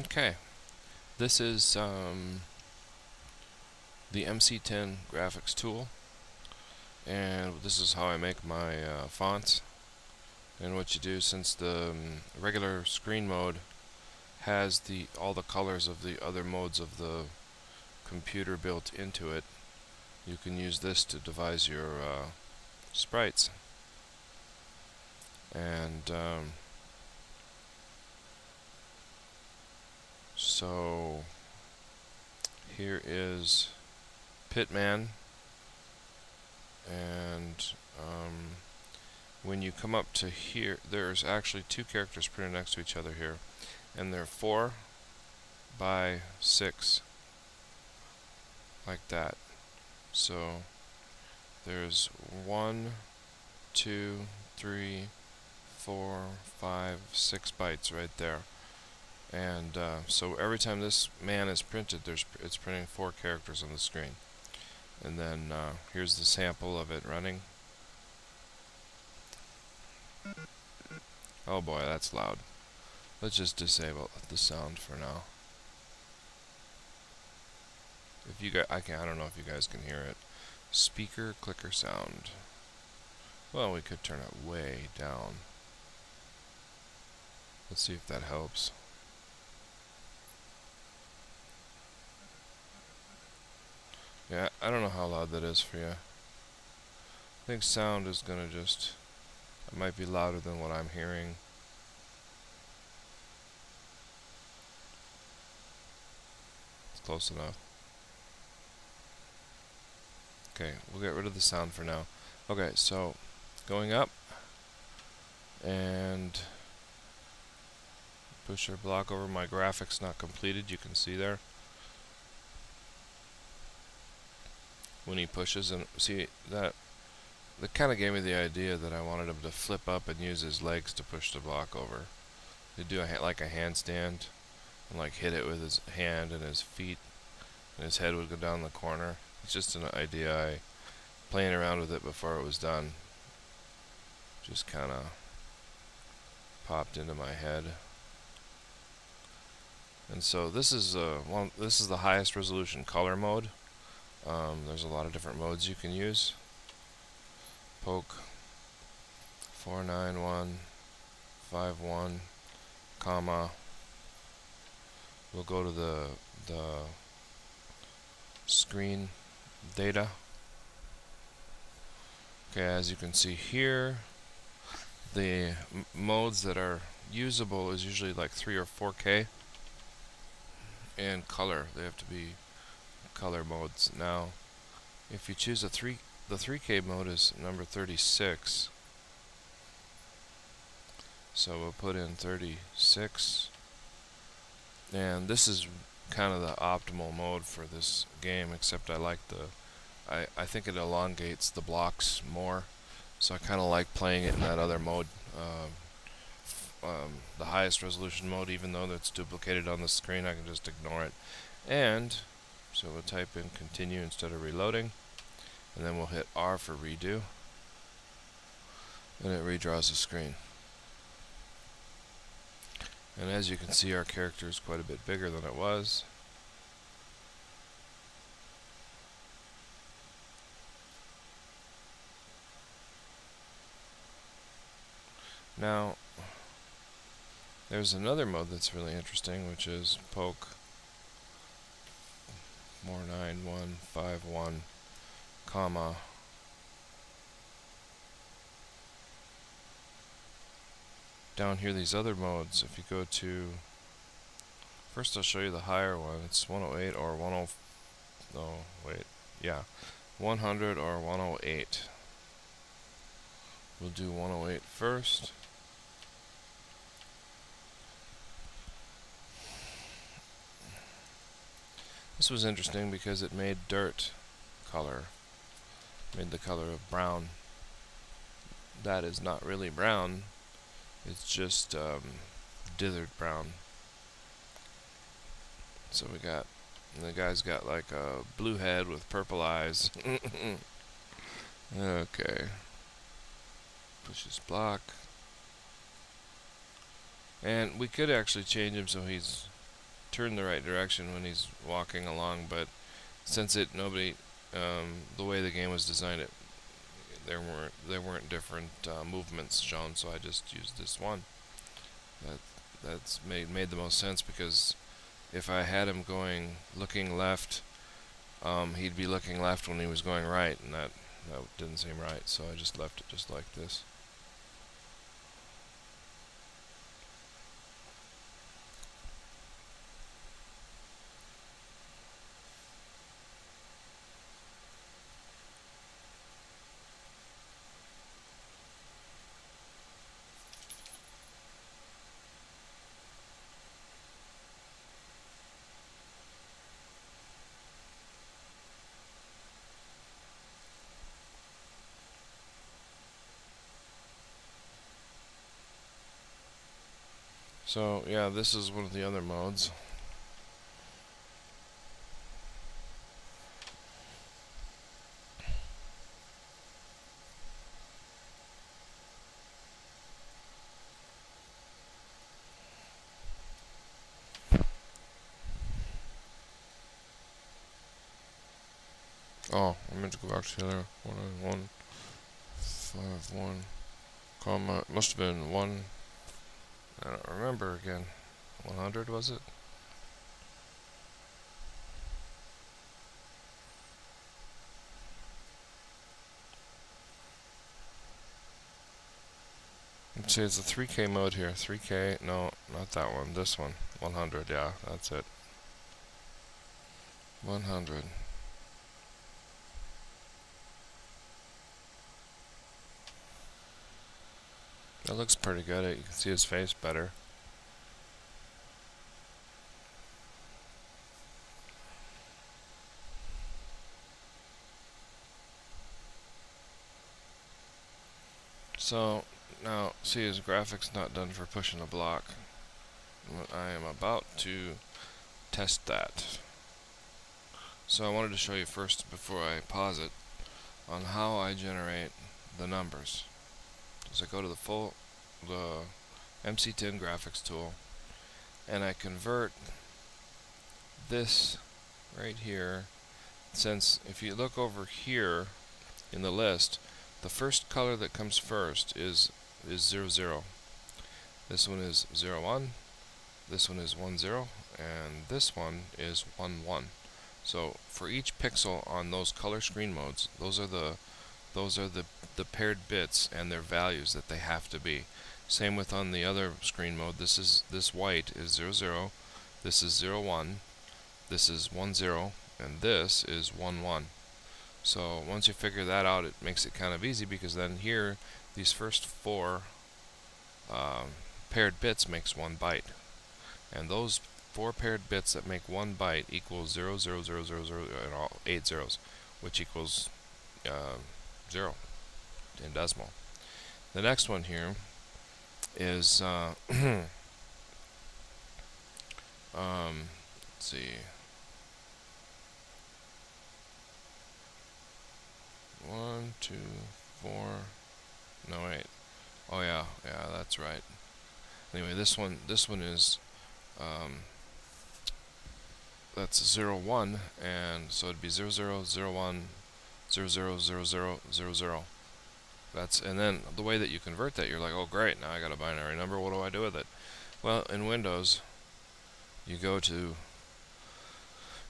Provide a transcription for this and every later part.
Okay, this is the MC-10 graphics tool, and this is how I make my fonts. And what you do, since the regular screen mode has all the colors of the other modes of the computer built into it, you can use this to devise your sprites. And so here is Pitman, and when you come up to here, there's actually two characters printed next to each other here, and they're 4 by 6, like that. So there's 1, 2, 3, 4, 5, 6 bytes right there. And so every time this man is printed, it's printing 4 characters on the screen. And then here's the sample of it running. Oh boy, that's loud. Let's just disable the sound for now. If you guys, I don't know if you guys can hear it. Speaker clicker sound. Well, we could turn it way down. Let's see if that helps. Yeah, I don't know how loud that is for you. I think sound is gonna it might be louder than what I'm hearing. It's close enough. Okay, we'll get rid of the sound for now. Okay, so going up and push our block over. My graphics not completed, you can see there. When he pushes, and see that kind of gave me the idea that I wanted him to flip up and use his legs to push the block over. He'd do like a handstand and like hit it with his hand and his feet, and his head would go down the corner. It's just an idea. Playing around with it before it was done, just kind of popped into my head. And so this is this is the highest resolution color mode. There's a lot of different modes you can use. Poke 49151, comma. We'll go to the screen data. Okay, as you can see here, the modes that are usable is usually like 3 or 4K, and color. They have to be color modes. Now, if you choose the 3K mode is number 36. So we'll put in 36, and this is kind of the optimal mode for this game, except I like I think it elongates the blocks more, so I kind of like playing it in that other mode, the highest resolution mode. Even though that's duplicated on the screen, I can just ignore it. And so we'll type in continue instead of reloading, and then we'll hit R for redo, and it redraws the screen. And as you can see, our character is quite a bit bigger than it was. Now, there's another mode that's really interesting, which is poke 49151, comma. Down here, these other modes, if you go to, first I'll show you the higher one. It's 108 or 10, no, wait, yeah, 100 or 108. We'll do 108 first. This was interesting because it made dirt color, made the color of brown. That is not really brown, it's just dithered brown. So the guy's got like a blue head with purple eyes. Okay. Push his block. And we could actually change him so he's turn the right direction when he's walking along, but since the way the game was designed, there weren't different movements shown, so I just used this one. That's made the most sense, because if I had him looking left, he'd be looking left when he was going right, and that didn't seem right, so I just left it just like this. So yeah, this is one of the other modes. Oh, I meant to go back to the other 19151, comma, it must have been 1, I don't remember again, 100 was it? Let's see, it's a 3K mode here, 3K, no, not that one, this one, 100, yeah, that's it, 100. That looks pretty good. You can see his face better. So now, see, his graphics not done for pushing a block. I am about to test that. So I wanted to show you first, before I pause it, on how I generate the numbers. So I go to the MC-10 graphics tool, and I convert this right here. Since if you look over here in the list, the first color that comes first is 00. This one is 01. This one is 10, and this one is 11. So for each pixel on those color screen modes, those are the paired bits and their values that they have to be. Same with on the other screen mode. This white is 00, this is 01, this is 10, and this is 11. So once you figure that out, it makes it kind of easy, because then here these first four paired bits makes 1 byte, and those 4 paired bits that make 1 byte equals 0, 0, 0, 0, 0, and all 8 zeros, which equals 0 in decimal. The next one here is let's see, 1, 2, 4. No, wait. Oh yeah, that's right. Anyway, this one is that's 0, 1, and so it'd be 0, 0, 0, 1, 0, 0, 0, 0, 0, 0. And then the way that you convert that, you're like, oh great, now I got a binary number, what do I do with it? Well, in Windows, you go to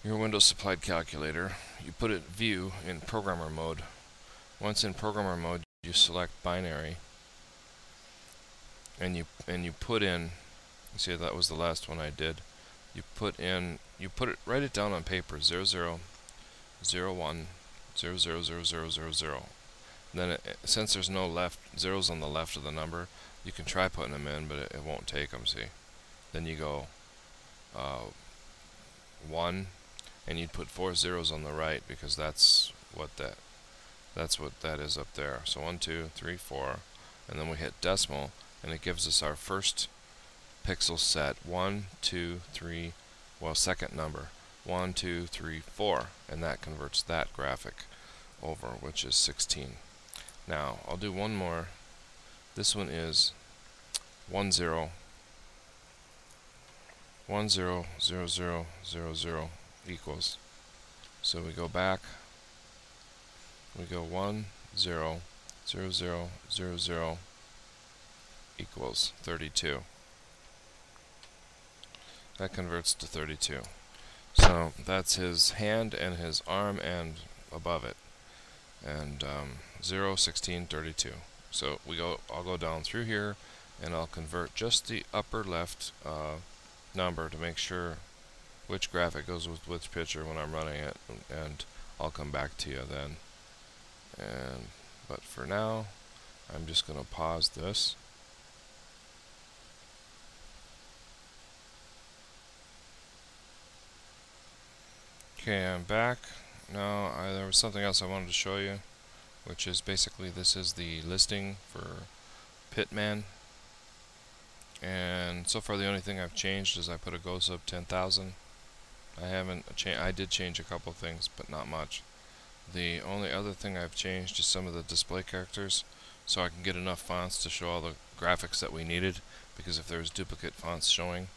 your Windows supplied calculator, you put it view in programmer mode. Once in programmer mode, you select binary, and you put in, see, that was the last one I did. Write it down on paper, 00, 01, 0, 0, 0, 0, 0, 0. Then since there's no zeros on the left of the number, you can try putting them in, but it won't take them, see. Then you go 1, and you'd put 4 zeros on the right, because that's what that is up there. So 1, 2, 3, 4, and then we hit decimal, and it gives us our first pixel set, 1, 2, 3, well, second number, 1, 2, 3, 4, and that converts that graphic over, which is 16. Now, I'll do one more. This one is 10, 100000 equals. So we go back, we go 100000 equals 32. That converts to 32. So that's his hand and his arm and above it. And 0, 16, 32. So I'll go down through here and I'll convert just the upper left number to make sure which graphic goes with which picture when I'm running it, and I'll come back to you then. But for now, I'm just going to pause this. Okay, I'm back. Now, there was something else I wanted to show you, which is basically this is the listing for Pitman. And so far the only thing I've changed is I put a go sub 10,000. I did change a couple things, but not much. The only other thing I've changed is some of the display characters, so I can get enough fonts to show all the graphics that we needed, because if there was duplicate fonts showing,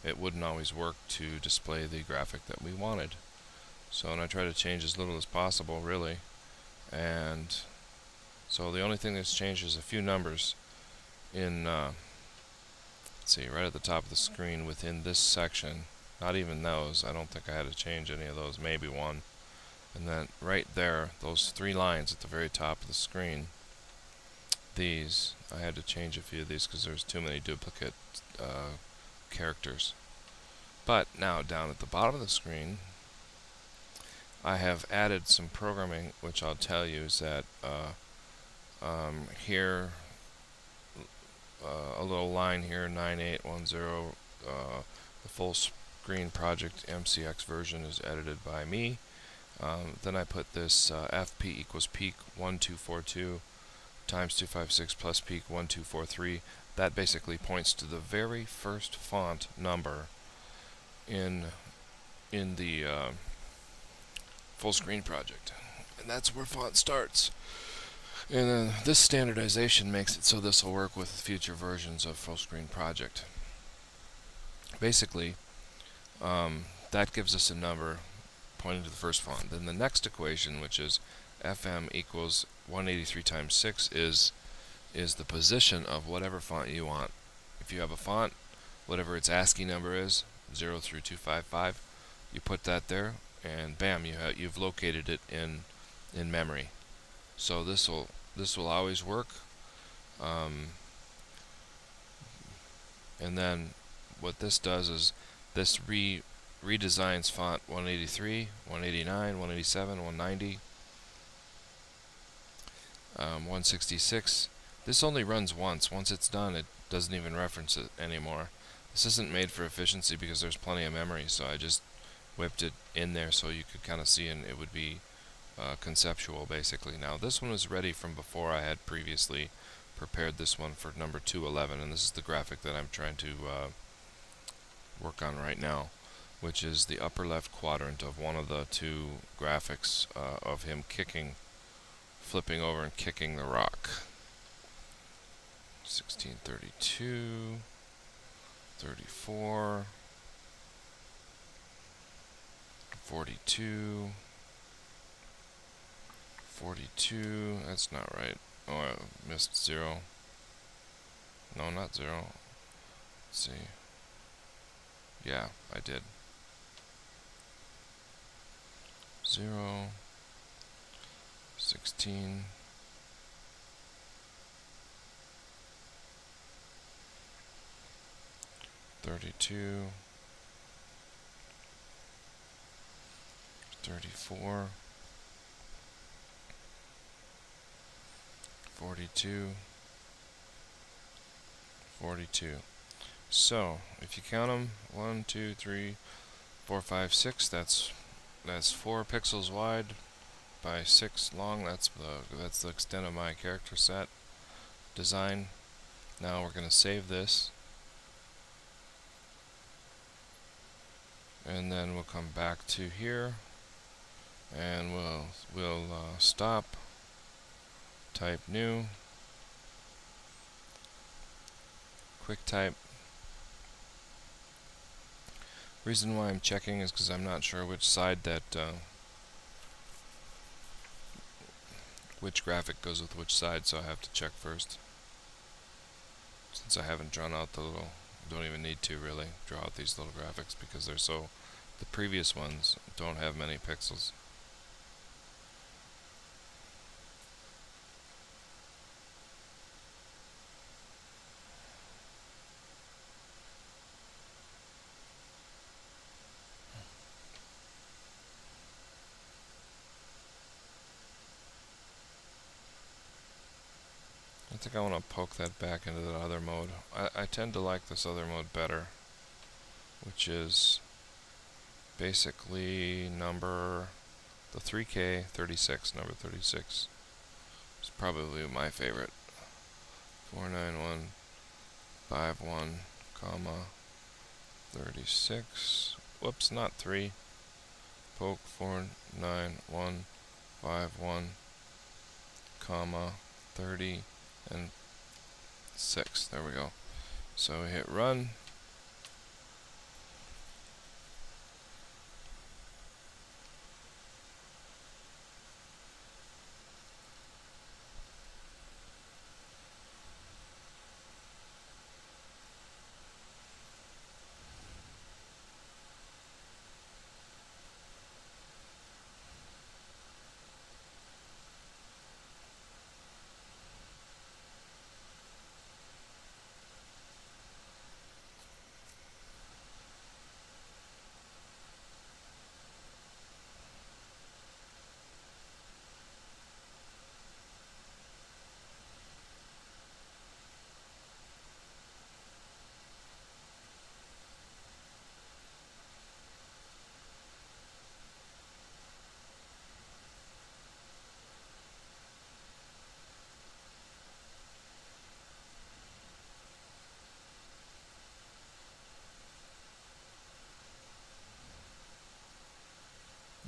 it wouldn't always work to display the graphic that we wanted. So, and I try to change as little as possible, really. And so the only thing that's changed is a few numbers in, let's see, right at the top of the screen within this section. Not even those. I don't think I had to change any of those, maybe one. And then right there, those 3 lines at the very top of the screen, these, I had to change a few of these because there's too many duplicate characters. But now down at the bottom of the screen, I have added some programming, which I'll tell you is that here, a little line here, 9810, the full screen project MCX version is edited by me. Then I put this fp equals peak 1242 times 256 plus peak 1243. That basically points to the very first font number in the full screen project, and that's where font starts. And then this standardization makes it so this will work with future versions of full screen project. Basically, that gives us a number pointing to the first font. Then the next equation, which is fm equals 183 times 6, is the position of whatever font you want. If you have a font, whatever its ASCII number is, 0 through 255, you put that there, and bam, you've located it in memory. So this will always work. And then what this does is this redesigns font 183, 189, 187, 190, 166. This only runs once. Once it's done, it doesn't even reference it anymore. This isn't made for efficiency because there's plenty of memory, so I just whipped it in there so you could kind of see, and it would be conceptual basically. Now this one is ready from before. I had previously prepared this one for number 211, and this is the graphic that I'm trying to work on right now, which is the upper left quadrant of one of the 2 graphics of him flipping over and kicking the rock. 1632, 34, 42, 42, that's not right. Oh, I missed 0. No, not 0. Let's see. Yeah, I did. 0, 16, 32, 34, 42, 42. So, if you count them, 1, 2, 3, 4, 5, 6, that's 4 pixels wide by 6 long. That's the extent of my character set design. Now we're going to save this, and then we'll come back to here, and we'll stop, type new, quick type, Reason why I'm checking is because I'm not sure which side that which graphic goes with which side, so I have to check first. Since I haven't drawn out the little, don't even need to really draw out these little graphics because they're so, the previous ones don't have many pixels. I think I want to poke that back into the other mode. I tend to like this other mode better, which is basically the 3K 36, number 36. It's probably my favorite. 49151, comma 36. Whoops, not 3. Poke 49151, comma 30 and 6. There we go. So we hit run.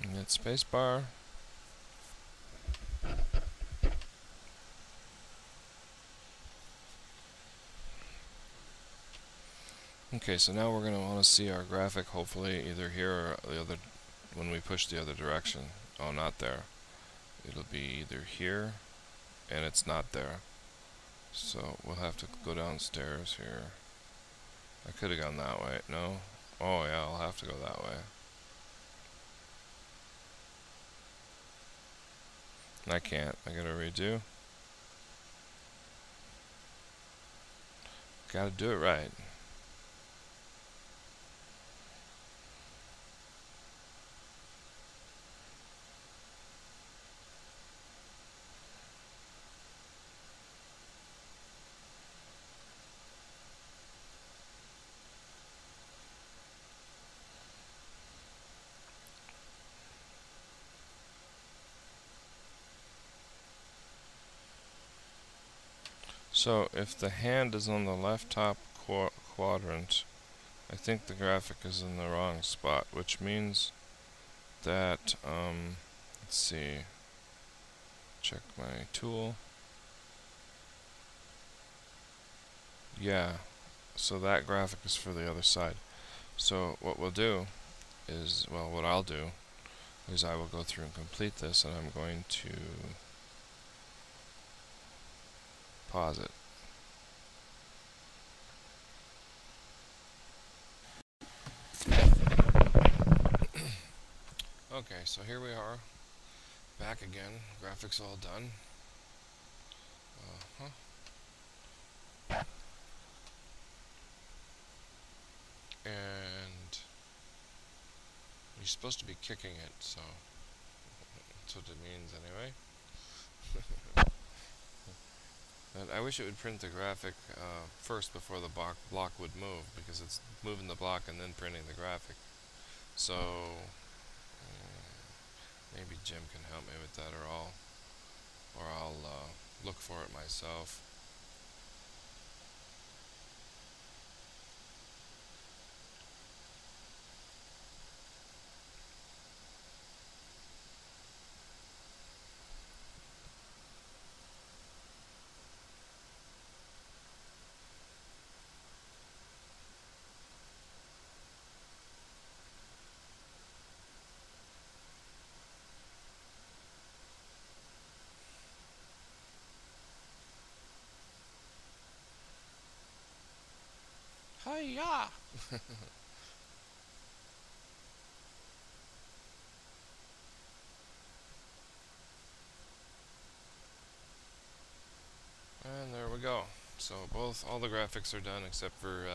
And hit spacebar. Okay, so now we're going to want to see our graphic, hopefully either here or the other, when we push the other direction. Oh, not there. It'll be either here, and it's not there. So we'll have to go downstairs here. I could have gone that way. No? Oh yeah, I'll have to go that way. I can't. I gotta redo. Gotta do it right. So if the hand is on the left top quadrant, I think the graphic is in the wrong spot, which means that, let's see, check my tool. Yeah, so that graphic is for the other side. So what we'll do is, well, what I'll do is I will go through and complete this, and I'm going to pause it. Okay, so here we are, back again, graphics all done. And you're supposed to be kicking it, so that's what it means anyway. And I wish it would print the graphic first before the block would move, because it's moving the block and then printing the graphic. So maybe Jim can help me with that, or I'll look for it myself. Hi-ya! And there we go. So all the graphics are done except for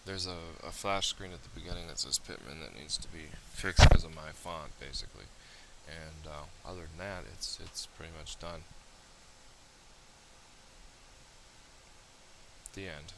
there's a flash screen at the beginning that says Pitman that needs to be fixed because of my font, basically. And other than that, it's pretty much done. The end.